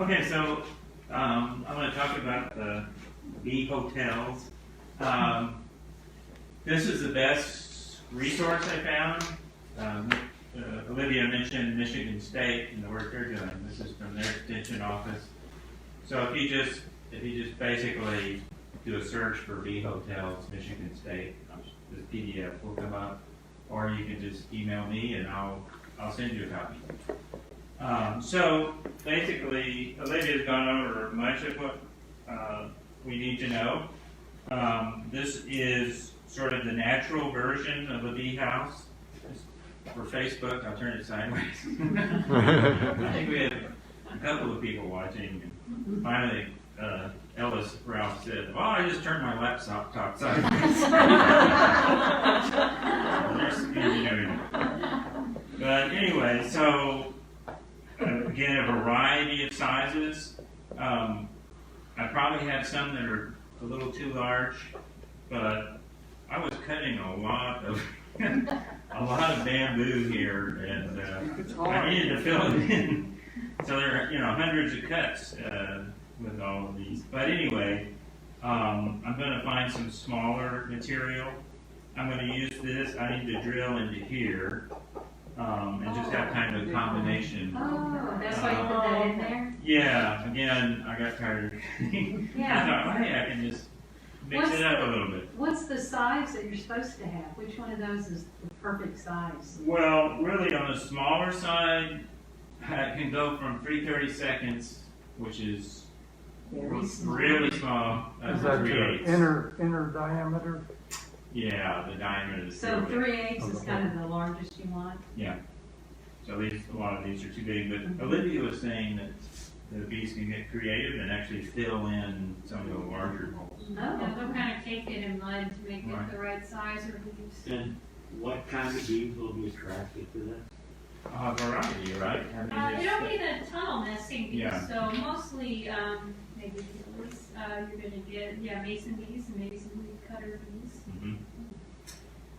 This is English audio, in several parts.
Okay, so I'm going to talk about the bee hotels. This is the best resource I found. Olivia mentioned Michigan State and the work they're doing. This is from their extension office. So if you just basically do a search for bee hotels, Michigan State, this PDF will come up, or you can just email me and I'll send you a copy. So basically, Olivia's gone over much of what we need to know. This is sort of the natural version of a bee house. For Facebook, I'll turn it sideways. I think we had a couple of people watching. And finally, Ellis Ralph said, "Well, I just turned my laptop sideways." There's engineering. But anyway, so again, a variety of sizes. I probably have some that are a little too large, but I was cutting a lot of bamboo here, and I needed to fill it in. So there are hundreds of cuts with all of these. But anyway, I'm going to find some smaller material. I'm going to use this. I need to drill into here. And just have kind of a combination. Oh, that's why you put that in there? Yeah, again, I got tired of cutting. Yeah. I thought, well, hey, I can just mix it up a little bit. What's the size that you're supposed to have? Which one of those is the perfect size? Well, really on the smaller side, I can go from 3/32, which is Very small. really small. Is that 3/8. the inner diameter? Yeah, the diameter is So 3/8. 3/8 is kind of the largest you want? Yeah. So a lot of these are too big, but Olivia was saying that the bees can get creative and actually fill in some of the larger holes. Yeah, they'll kind of cake it in mud to make Right. it the right size or leaves. And what kind of bees will be attracted to this? Variety, right? I mean, You it's, don't need a tunnel nesting bees, Yeah. so mostly, maybe beetles, you're gonna get, mason bees and maybe some leaf cutter bees. Mhm.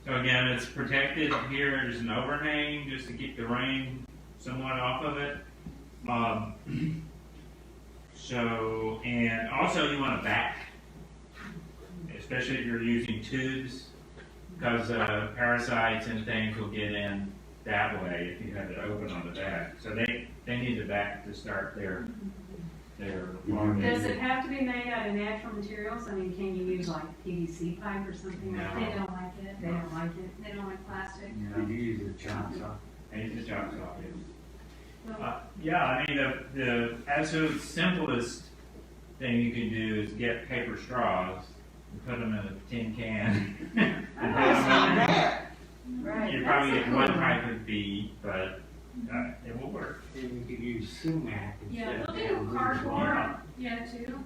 So again, it's protected here. There's an overhang just to keep the rain somewhat off of it. And also you want a back, especially if you're using tubes, because parasites and things will get in that way if you have it open on the back. So they need the back to start their larvae. Does it have to be made out of natural materials? I mean, can you use like PVC pipe or something like No. They that? don't like it. They don't like it? They don't like plastic. Did you use a chop saw? And the chop saw, yes. So, Yeah, I mean, the absolute simplest thing you can do is get paper straws and put them in a tin can. And put them in. Right. You probably get one type of bee, but it will work. And you could use sumac Yeah, instead they'll of do bamboo. cardboard, too.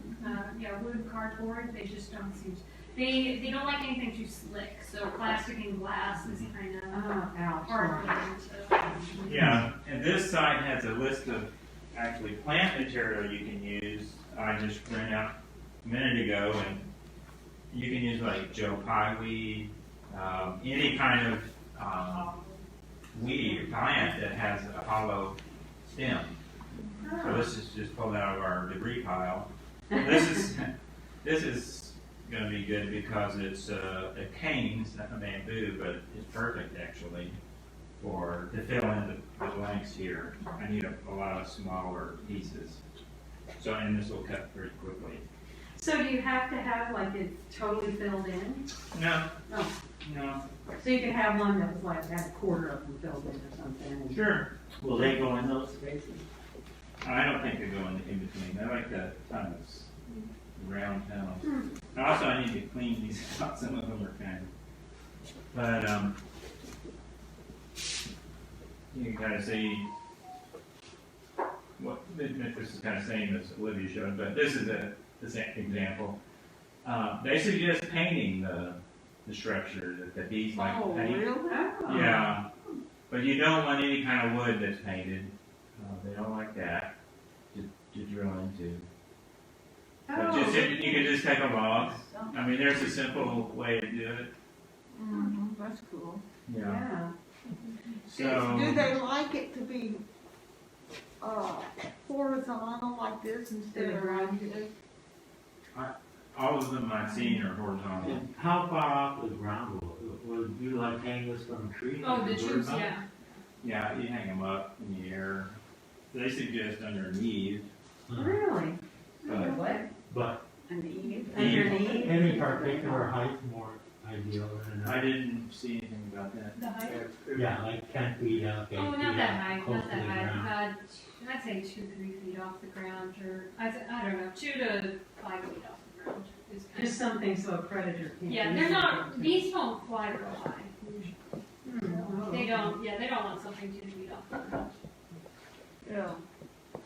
Wood cardboard, they just don't seem, they don't like anything too slick, so plastic and glass is kind of Oh, ouch. hard for them to. Yeah, and this site has a list of actually plant material you can use. I just ran out a minute ago, and you can use like Joe Pye weed, any kind of weed or plant that has a hollow stem. So this is just pulled out of our debris pile. This is going to be good because it's a cane, it's not a bamboo, but it's perfect actually to fill in the blanks here. I need a lot of smaller pieces. So, and this will cut very quickly. So do you have to have like it totally filled in? No, Oh, no, so you can have one that was like had a quarter of them filled in or something? and- sure. Will they go in those spaces? I don't think they go in between. I like the tunnels, round tunnels. Also, I need to clean these out. Some of them are kind of, but you can kind of see what this is kind of same as Olivia showed, but this is the same example. They suggest painting the structure that the bees like to paint. Oh. Yeah, but you don't want any kind of wood that's painted. They don't like that to drill into. But Oh. you can just take them off. I mean, there's a simple way to do it. That's cool. Yeah. So Do they like it to be horizontal like this instead of right here? All of them I've seen are horizontal. And how far off the ground would you like hang this from a tree? Oh, the Bird tubes, mouth? yeah. Yeah, you hang them up in the air. They suggest underneath, Really? but What? But Underneath? any particular height more ideal than I another? didn't see anything about that. The height? Yeah, like 10 feet up, 8 Oh, feet not that up, high, close not to that the ground. high. I'd say 2-3 feet off the ground, or, I don't know, 2 to 5 feet off the ground is kind Just of. something so a predator can't. Yeah, they're not, these don't fly real high. Oh, They don't, yeah, they don't want something 2 feet off the ground. Yeah.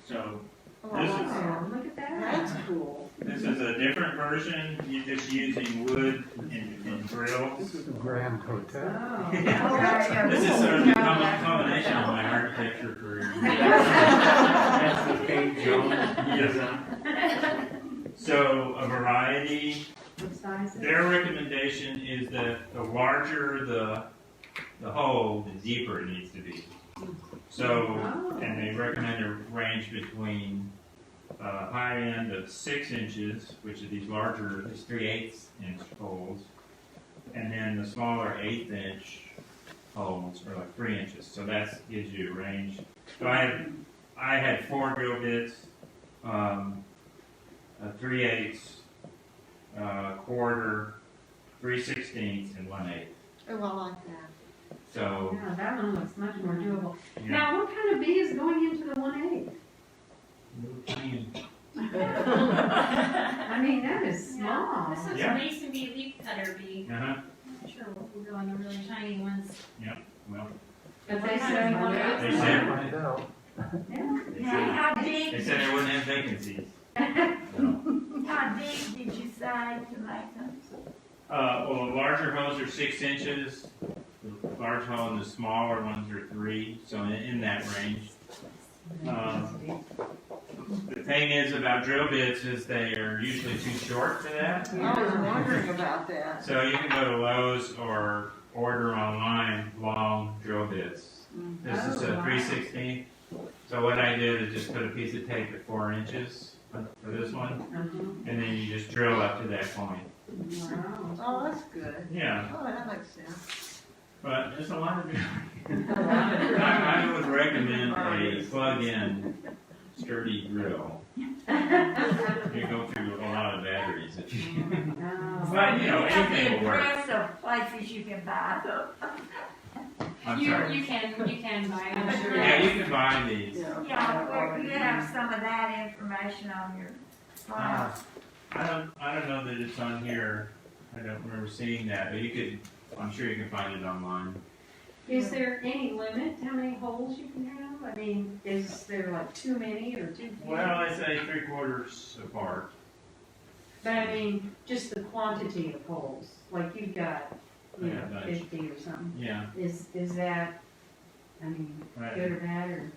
So Oh, I This like is- that. Oh, look at that. That's cool. this is a different version. You're just using wood and drills. This is a Grand Hotel. Oh. This is sort of a combination of my architecture career. That's the Kate Jones Yes. design. So a variety. What size is it? Their recommendation is that the larger the hole, the deeper it needs to be. So, and they recommend a range between high end of 6 inches, which are these larger, these 3/8 inch holes, and then the smaller 1/8 inch holes are like 3 inches. So that gives you a range. So I had 4 drill bits, a 3/8, quarter, 3/16, and 1/8. Oh, I like that. So, Yeah, that one looks much more doable. yeah. Now, what kind of bee is going into the 1/8? I mean, that is small. This is Yeah. a mason bee leaf cutter bee. Uh-huh. I'm not sure what will go on the really tiny ones. Well, But they say they Find said, out. they Now, said, how they deep, said they wouldn't have vacancies. So, how deep did you say to make them? well, the larger holes are 6 inches. The large hole and the smaller ones are 3, so in that range. The thing is about drill bits is they are usually too short for that. I was wondering about that. So you can go to Lowe's or order online long drill bits. This is a Oh, wow. 3/16. So what I did is just put a piece of tape at 4 inches for this one, Uh-huh. and then you just drill up to that point. Wow. Oh, that's good. Yeah, Oh, that makes sense. but it's a lot of drilling. I would recommend a plug-in sturdy drill. You go through a lot of batteries if you. Oh. But, you know, You have anything the will work. address of places you can buy them. I'm You sorry. can buy them. I'm sure. Yeah, you can buy these. Yeah, where you have some of that information on your Uh, file. I don't know that it's on here. I don't remember seeing that, but you could, I'm sure you can find it online. Is there any limit to how many holes you can have? I mean, is there like too many or too few? Well, I say 3/4 apart. But I mean, just the quantity of holes, like you've got, you Yeah, know, bunch. 50 or something. Yeah, Is that, I mean, right. good or bad or?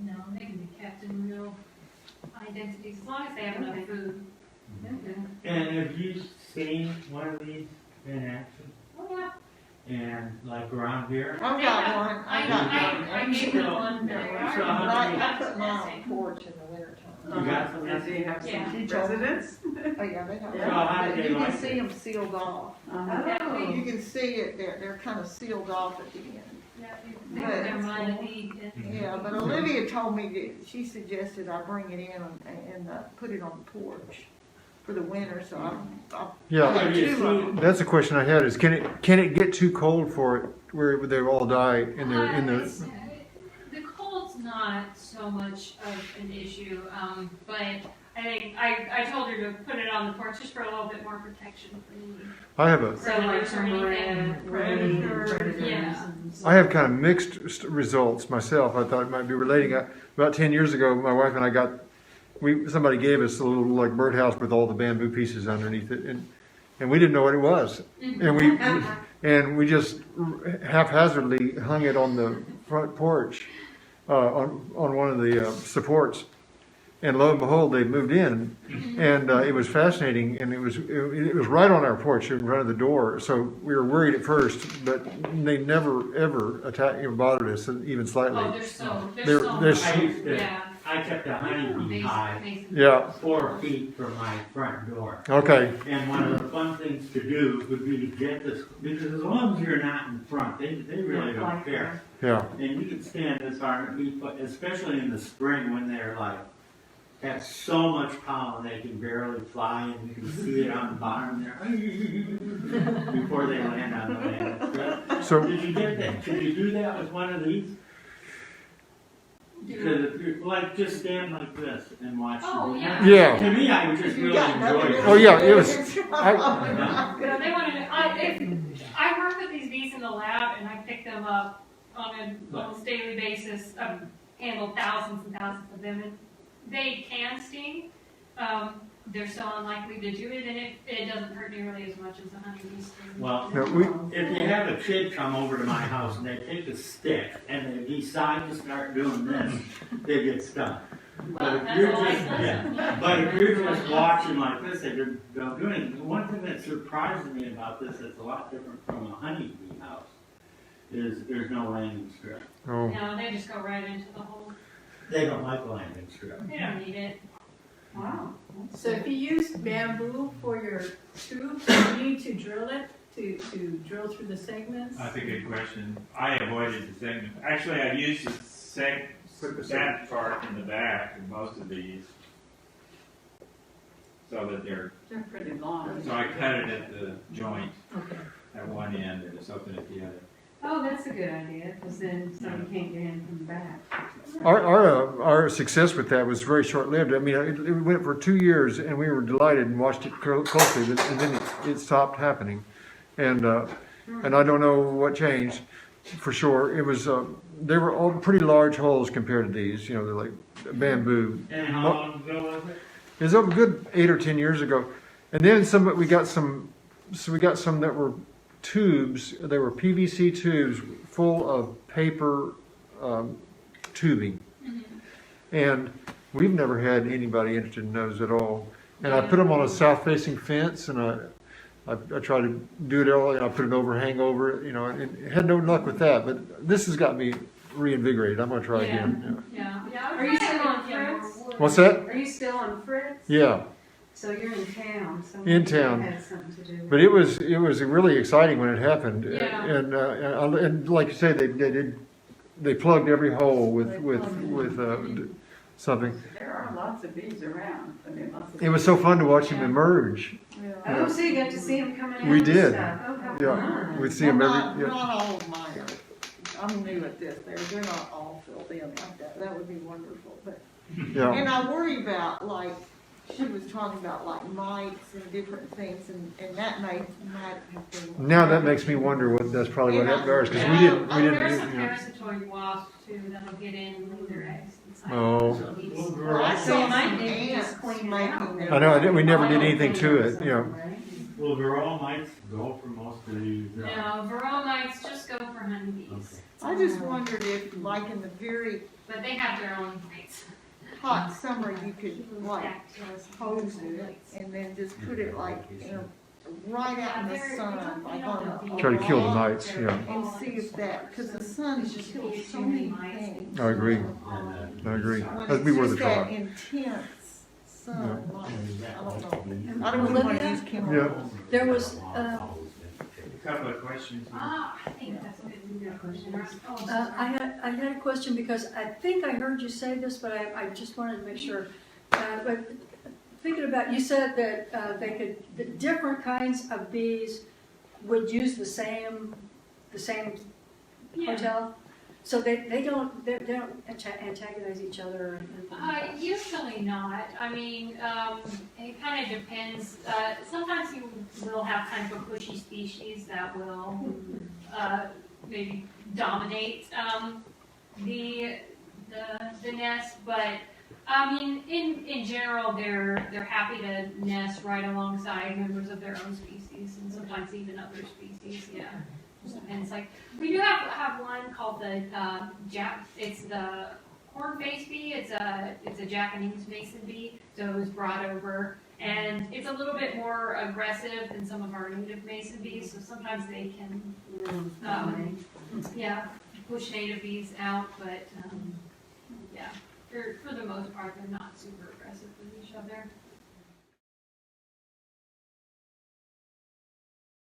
No, they can be kept in real high densities, as long as they have enough Okay. food. And have you seen one of these in action? Oh, yeah. And like around here? I've got one. I gave them one. So But how I put mine on the porch in the wintertime. You got some? And do you have Yeah. some residents? Oh, yeah, they have. So how do they You can like see it? them sealed off. Oh. You can see it, they're kind of sealed off at the end. Yeah, they put their mind at ease. Yeah, but Olivia told me that, she suggested I bring it in and put it on the porch for the winter, so I Yeah, have two of them. that's a question I had is can it get too cold for it where they all die in the, The cold's not so much of an issue, but I think, I told her to put it on the porch just for a little bit more protection for me. I have a, So like some red, predators. Yeah. I have kind of mixed results myself. I thought it might be relating. About 10 years ago, my wife and I somebody gave us a little like birdhouse with all the bamboo pieces underneath it, and we didn't know what it was, and we just haphazardly hung it on the front porch, on one of the supports, and lo and behold, they moved in, and it was fascinating, and it was right on our porch in front of the door. So we were worried at first, but they never ever bothered us even slightly. Oh, they're so They're much, I used to yeah. I kept a honeybee hive Mason. Yeah, 4 feet from my front door. okay, And one of the fun things to do would be to get this, because as long as you're not in front, they really don't care. yeah. And you can stand this far, especially in the spring when they're like, have so much pollen they can barely fly, and you can see it on the bottom there before they land on the land. So, Did you get that? Could you do that with one of these? Because if you're like, just stand like this and watch. Oh, them. yeah. Yeah. To me, I would just You really got enjoy nothing it. Oh, yeah, it was- No, they wanted to, I work with these bees in the lab and I pick them up on a almost daily basis. I've handled thousands and thousands of them, and they can sting. They're so unlikely to do it, and it doesn't hurt nearly as much as a honeybee sting. Well, no, if you have a kid come over to my house and they take a stick and they decide to start doing this, they get stung. But if That's you're a life just, lesson. but if you're just watching like this, they don't do anything. One thing that surprises me about this that's a lot different from a honeybee house is there's no landing strip. oh, No, they just go right into the hole. They don't like landing strip. They don't need it. Wow. So if you use bamboo for your tubes, you need to drill it to drill through the segments? That's a good question. I avoided the segment. Actually, I used that part in the back in most of these. So that They're pretty long. so I cut it at the joint Okay. at one end and just open it the other. Oh, that's a good idea, because then somebody can't get in from the back. our success with that was very short-lived. I mean, it went for 2 years, and we were delighted and watched it closely, and then it stopped happening. And I don't know what changed, for sure. It was, they were all pretty large holes compared to these, you know, they're like bamboo. And how long ago was it? It was a good 8 or 10 years ago. And then we got some that were tubes, they were PVC tubes full of paper tubing. And we've never had anybody interested in those at all. And I put them on a south-facing fence, and I tried to do it all, and I put an overhang over it, you know, and had no luck with that. But this has got me reinvigorated. I'm gonna try again. Yeah. Are you still on Fritz? Yeah. What's that? Are you still on Fritz? Yeah. So you're in town, so In town. had something to do with But it was really exciting when it happened. Yeah. And like you say, they plugged every hole with something. There are lots of bees around. I mean, lots of It was so fun to watch them emerge. Oh, so you got to see him coming out? We and did. stuff. Oh, how Yeah, fun. we'd see them Not every. Yeah. all of mine are, I'm new at this, they're not all filled in like that, that would be wonderful, but. Yeah. And I worry about, like, she was talking about like mites and different things, and that might have been. Now that makes me wonder what that's probably what happened to ours because we didn't. There's some You know. parasitoid wasps too that'll get in and lay their eggs inside. Oh. Well, I So saw mine some did just ants clean it out. making their. I know. We never did anything to it. You know. Will varroa mites go for most of these? No, varroa mites just go for honeybees. I just wondered if, like, in the very But they have their own mites. hot summer, you could like hose it and then just put it like, you know, right out in the sun, like on a. Try to kill the log, mites. Yeah. And see if that, because the sun just kills so many things. I agree. I agree. That'd be When worth it's a just that try. intense sun, like, I don't know. I don't even want to use chemicals. There was, A couple of questions. I think that's a good question. I had a question because I think I heard you say this, but I just wanted to make sure. But thinking about, you said that that different kinds of bees would use the same Yeah. hotel? So they don't antagonize each other? Usually not. I mean, it kind of depends. Sometimes you will have kind of a pushy species that will maybe dominate the nest, but I mean, in general, they're happy to nest right alongside members of their own species, and sometimes even other species. Yeah. Just depends. Like we do have one called the it's the horn-faced bee. It's a Japanese mason bee. So it was brought over, and it's a little bit more aggressive than some of our native mason bees. So sometimes they can, push native bees out. But yeah, for the most part, they're not super aggressive with each other.